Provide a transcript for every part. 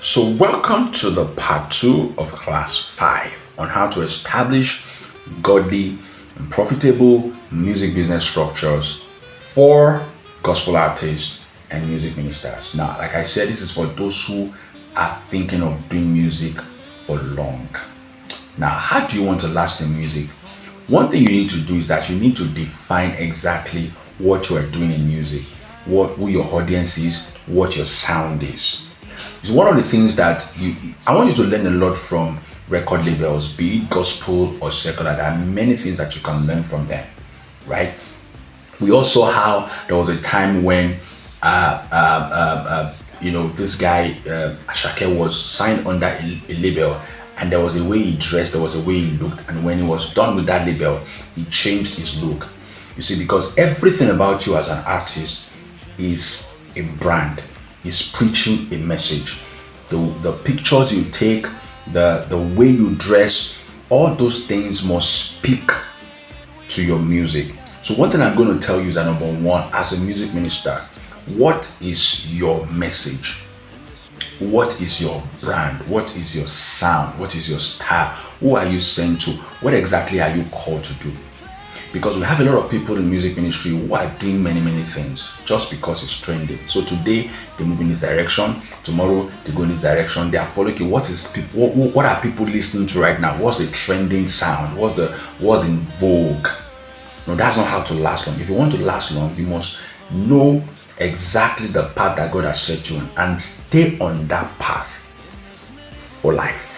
So, welcome to the part two of class 5 on how to establish godly and profitable music business structures for gospel artists and music ministers. Now, like I said, this is for those who are thinking of doing music for long. Now, how do you want to last in music? One thing you need to do is that you need to define exactly what you are doing in music, who your audience is, what your sound is. It's one of the things that I want you to learn a lot from record labels, be it gospel or secular. There are many things that you can learn from them, right? We also saw how there was a time when this guy Ashake was signed under a label, and there was a way he dressed, there was a way he looked, and when he was done with that label, he changed his look. You see, because everything about you as an artist is a brand, is preaching a message. The pictures you take, the way you dress, all those things must speak to your music. So one thing I'm going to tell you is that, number one, as a music minister, what is your message? What is your brand? What is your sound? What is your style? Who are you sent to? What exactly are you called to do? Because we have a lot of people in music ministry who are doing many things just because it's trending. So today they move in this direction, tomorrow they go in this direction. They are following. What are people listening to right now? What's the trending sound? What's in vogue? No, that's not how to last long. If you want to last long, you must know exactly the path that God has set you on and stay on that path for life.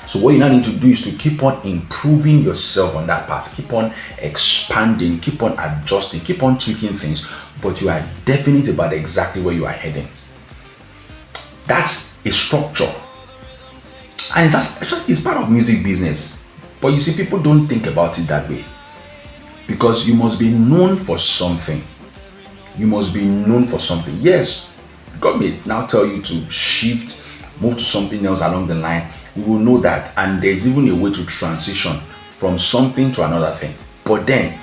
So what you now need to do is to keep on improving yourself on that path, keep on expanding, keep on adjusting, keep on tweaking things, but you are definite about exactly where you are heading. That's a structure, and it's part of music business. But you see, people don't think about it that way, because you must be known for something. You must be known for something. Yes, God may now tell you to shift, move to something else along the line. We will know that, and there's even a way to transition from something to another thing. But then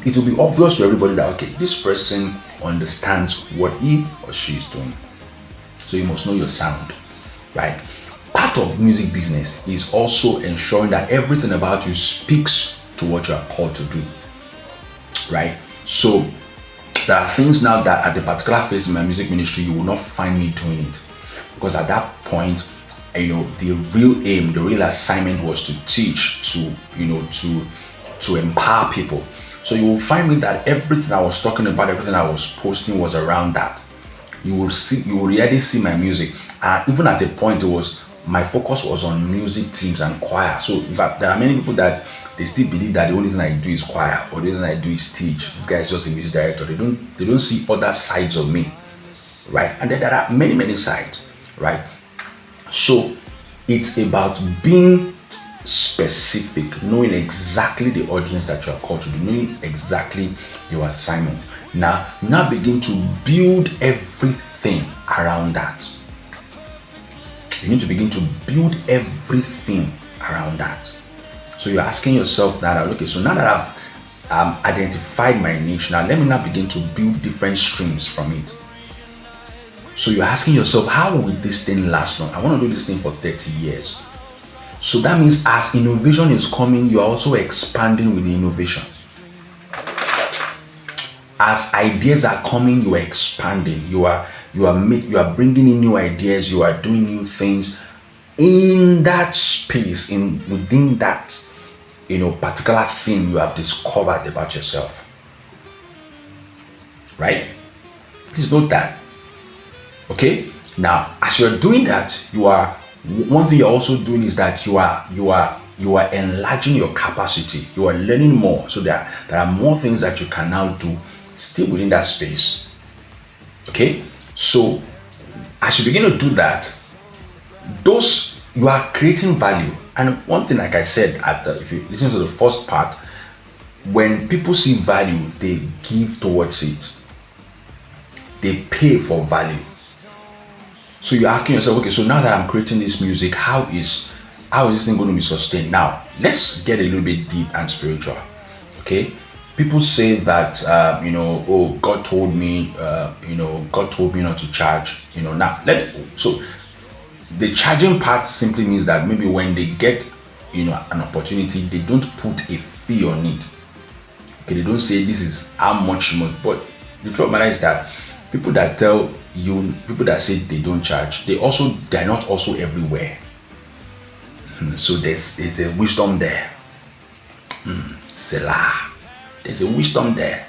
it will be obvious to everybody that, okay, this person understands what he or she is doing. So you must know your sound, right? Part of music business is also ensuring that everything about you speaks to what you are called to do, right? So there are things now that at the particular phase in my music ministry, you will not find me doing it, because at that point, the real aim, the real assignment was to teach, to empower people. So you will find me that everything I was talking about, everything I was posting was around that. You will really see my music. Even at a point, my focus was on music teams and choir. So in fact, there are many people that they still believe that the only thing I do is choir, or the only thing I do is teach. This guy is just a music director. They don't see other sides of me, right? And then there are many sides, right? So it's about being specific, knowing exactly the audience that you are called to do, knowing exactly your assignment. Now you begin to build everything around that. You need to begin to build everything around that. So you're asking yourself now, okay, so now that I've identified my niche, now let me now begin to build different streams from it. So you're asking yourself, how will this thing last long? I want to do this thing for 30 years. So that means as innovation is coming, you're also expanding with the innovation. As ideas are coming, you are expanding. You are bringing in new ideas. You are doing new things in that space, within that particular thing you have discovered about yourself. Right? Please note that. Okay, now as you're doing that, one thing you're also doing is that you are enlarging your capacity. You are learning more, so there are more things that you can now do still within that space. Okay, so as you begin to do that, you are creating value. And one thing, like I said, if you listen to the first part, when people see value, they give towards it. They pay for value. So you're asking yourself, okay, so now that I'm creating this music, how is this thing going to be sustained? Now, let's get a little bit deep and spiritual, okay? People say that oh, God told me, God told me not to charge. Now so the charging part simply means that maybe when they get an opportunity, they don't put a fee on it. Okay, they don't say this is how much more. But the truth matter is that people that say they don't charge, they're not also everywhere. So there's a wisdom there. Selah. There's a wisdom there.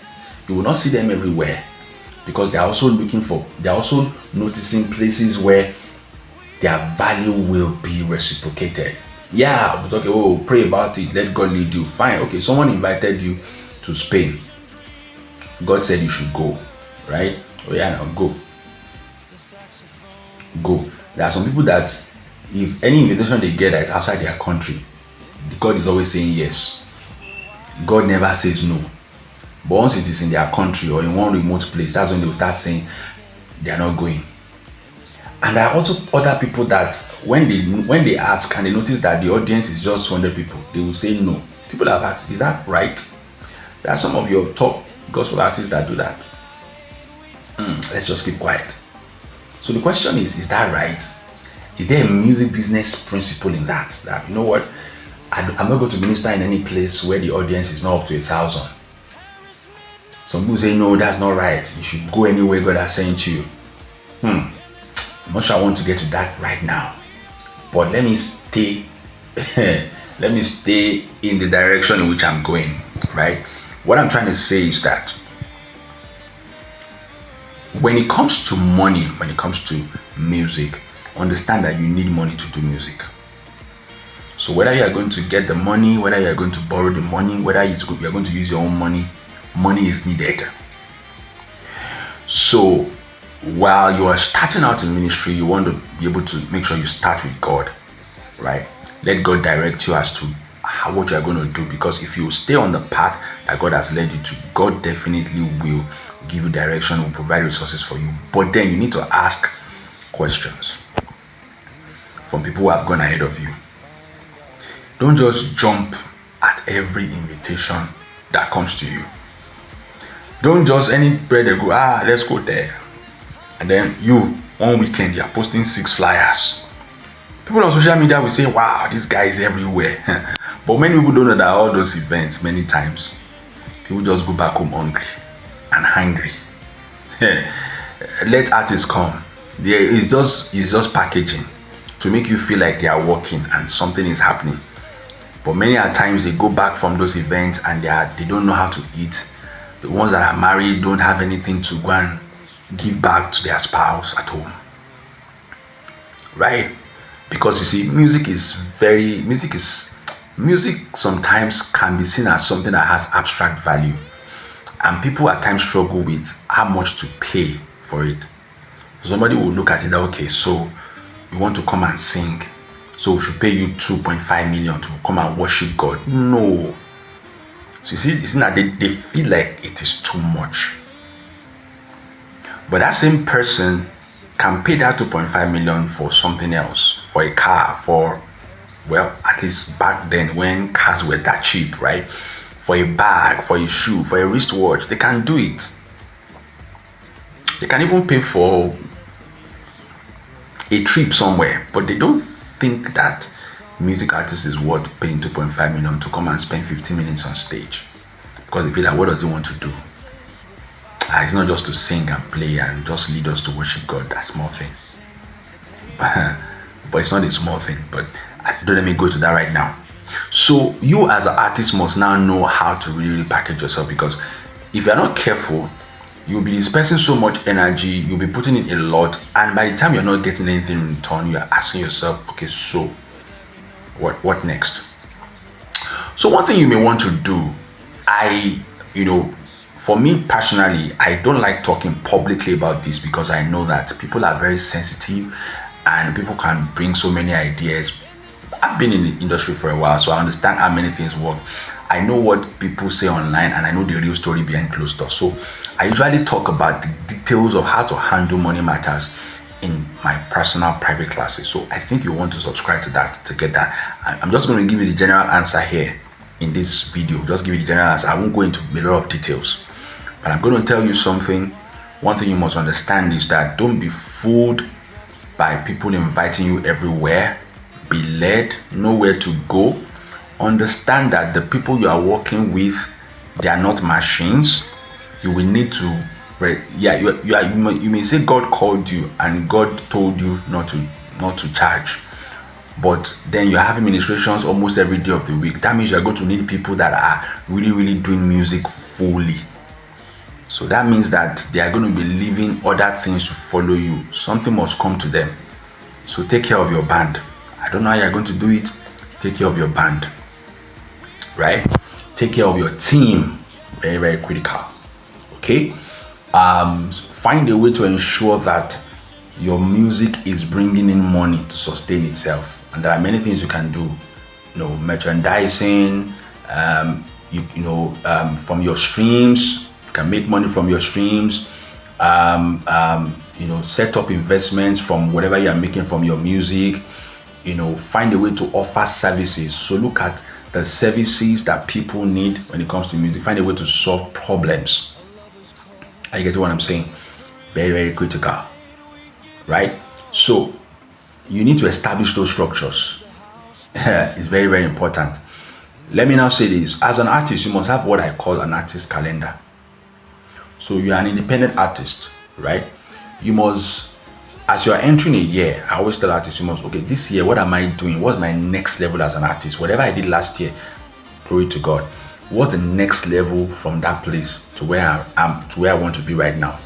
You will not see them everywhere because they're also noticing places where their value will be reciprocated. Yeah, but okay, pray about it, let God lead you. Fine, okay, someone invited you to Spain. God said you should go, right? Oh yeah, now go. There are some people that if any invitation they get that is outside their country, God is always saying yes. God never says no. But once it is in their country or in one remote place, that's when they will start saying they are not going. And there are also other people that when they ask and they notice that the audience is just 200 people, they will say no. People have asked, is that right? There are some of your top gospel artists that do that. Let's just keep quiet. So the question is that right? Is there a music business principle in that? That you know what? I'm not going to minister in any place where the audience is not up to 1,000. Some people say, no, that's not right. You should go anywhere God has sent you. I'm not sure I want to get to that right now. But let me stay in the direction in which I'm going, right? What I'm trying to say is that when it comes to money, when it comes to music, understand that you need money to do music. So whether you are going to get the money, whether you are going to borrow the money, whether you are going to use your own money, money is needed. So while you are starting out in ministry, you want to be able to make sure you start with God, right? Let God direct you as to what you are going to do, because if you stay on the path that God has led you to, God definitely will give you direction, will provide resources for you. But then you need to ask questions from people who have gone ahead of you. Don't just jump at every invitation that comes to you. Don't just anywhere they go, let's go there. And then one weekend, you're posting 6 flyers. People on social media will say, wow, this guy is everywhere. But many people don't know that all those events, many times, people just go back home hungry and hungry. Let artists come. It's just packaging to make you feel like they are working and something is happening. But many a times they go back from those events and they don't know how to eat. The ones that are married don't have anything to go and give back to their spouse at home, right? Because you see, music sometimes can be seen as something that has abstract value, and people at times struggle with how much to pay for it. Somebody will look at it that, okay, so you want to come and sing, so we should pay you 2.5 million to come and worship God. No. So you see that they feel like it is too much. But that same person can pay that 2.5 million for something else, for a car, at least back then when cars were that cheap, right? For a bag, for a shoe, for a wristwatch, they can do it. They can even pay for a trip somewhere, but they don't think that music artist is worth paying 2.5 million to come and spend 15 minutes on stage, because they feel like, what does he want to do? It's not just to sing and play and just lead us to worship God. That's a small thing. But it's not a small thing. But don't let me go to that right now. So you as an artist must now know how to really package yourself, because if you're not careful, you'll be dispersing so much energy, you'll be putting in a lot, and by the time you're not getting anything in return, you're asking yourself, okay, so what next? So one thing you may want to do, for me personally, I don't like talking publicly about this, because I know that people are very sensitive and people can bring so many ideas. I've been in the industry for a while, so I understand how many things work. I know what people say online, and I know the real story behind closed doors. So I usually talk about the details of how to handle money matters in my personal private classes. So I think you want to subscribe to that to get that. I'm just going to give you the general answer here. in this video. Just give you the general answer. I won't go into a lot of details, but I'm going to tell you something. One thing you must understand is that don't be fooled by people inviting you everywhere. Be led, know where to go. Understand that the people you are working with, they are not machines. You will need to, you may say God called you and God told you not to charge, but then you're having ministrations almost every day of the week. That means you're going to need people that are really doing music fully. So that means that they are going to be leaving other things to follow you. Something must come to them. So take care of your band. I don't know how you're going to do it. Take care of your band, right? Take care of your team. Very critical. Okay. Find a way to ensure that your music is bringing in money to sustain itself. And there are many things you can do. Merchandising. From your streams. You can make money from your streams. Set up investments from whatever you are making from your music. Find a way to offer services. So look at the services that people need when it comes to music. Find a way to solve problems. Are you getting what I'm saying? Very critical, right? So you need to establish those structures. It's very important. Let me now say this. As an artist, you must have what I call an artist calendar. So you are an independent artist, right? You must, as you are entering a year, I always tell artists, you must, okay, this year, what am I doing? What's my next level as an artist? Whatever I did last year, glory to God. What's the next level from that place to where I am, to where I want to be right now?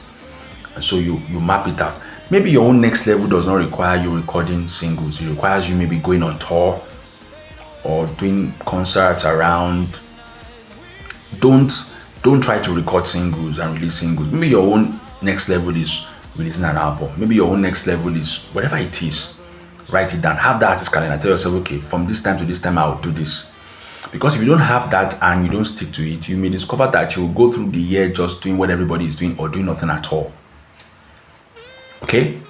And so you map it out. Maybe your own next level does not require you recording singles. It requires you maybe going on tour or doing concerts around. Don't try to record singles and release singles. Maybe your own next level is releasing an album. Maybe your own next level is whatever it is. Write it down. Have that artist calendar. Tell yourself, okay, from this time to this time, I'll do this. Because if you don't have that and you don't stick to it, you may discover that you will go through the year just doing what everybody is doing or doing nothing at all. Okay?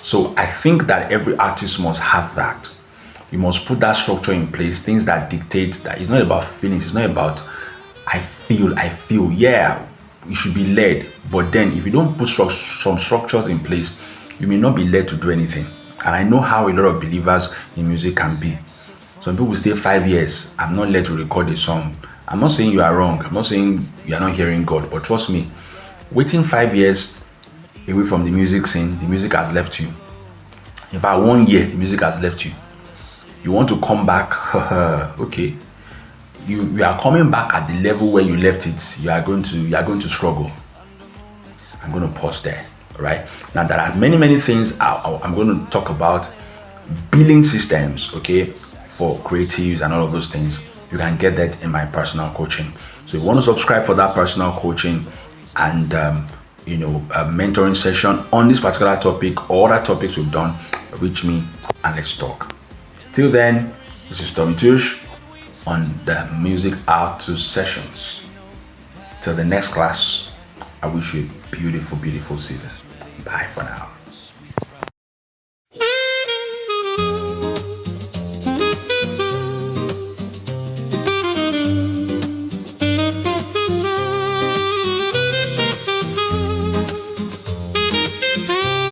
So I think that every artist must have that. You must put that structure in place, things that dictate that. It's not about feelings. It's not about I feel. Yeah, you should be led. But then if you don't put some structures in place, you may not be led to do anything. And I know how a lot of believers in music can be. Some people stay 5 years. I'm not led to record a song. I'm not saying you are wrong. I'm not saying you are not hearing God. But trust me, waiting 5 years away from the music scene, the music has left you. In fact, 1 year, the music has left you. You want to come back, okay. You are coming back at the level where you left it. You are going to struggle. I'm going to pause there. All right. Now there are many things I'm going to talk about. Billing systems, okay, for creatives and all of those things. You can get that in my personal coaching. So if you want to subscribe for that personal coaching and a mentoring session on this particular topic or other topics we've done, reach me and let's talk. Till then, this is Tommy Tush on the Music How To Sessions. Till the next class, I wish you a beautiful season. Bye for now.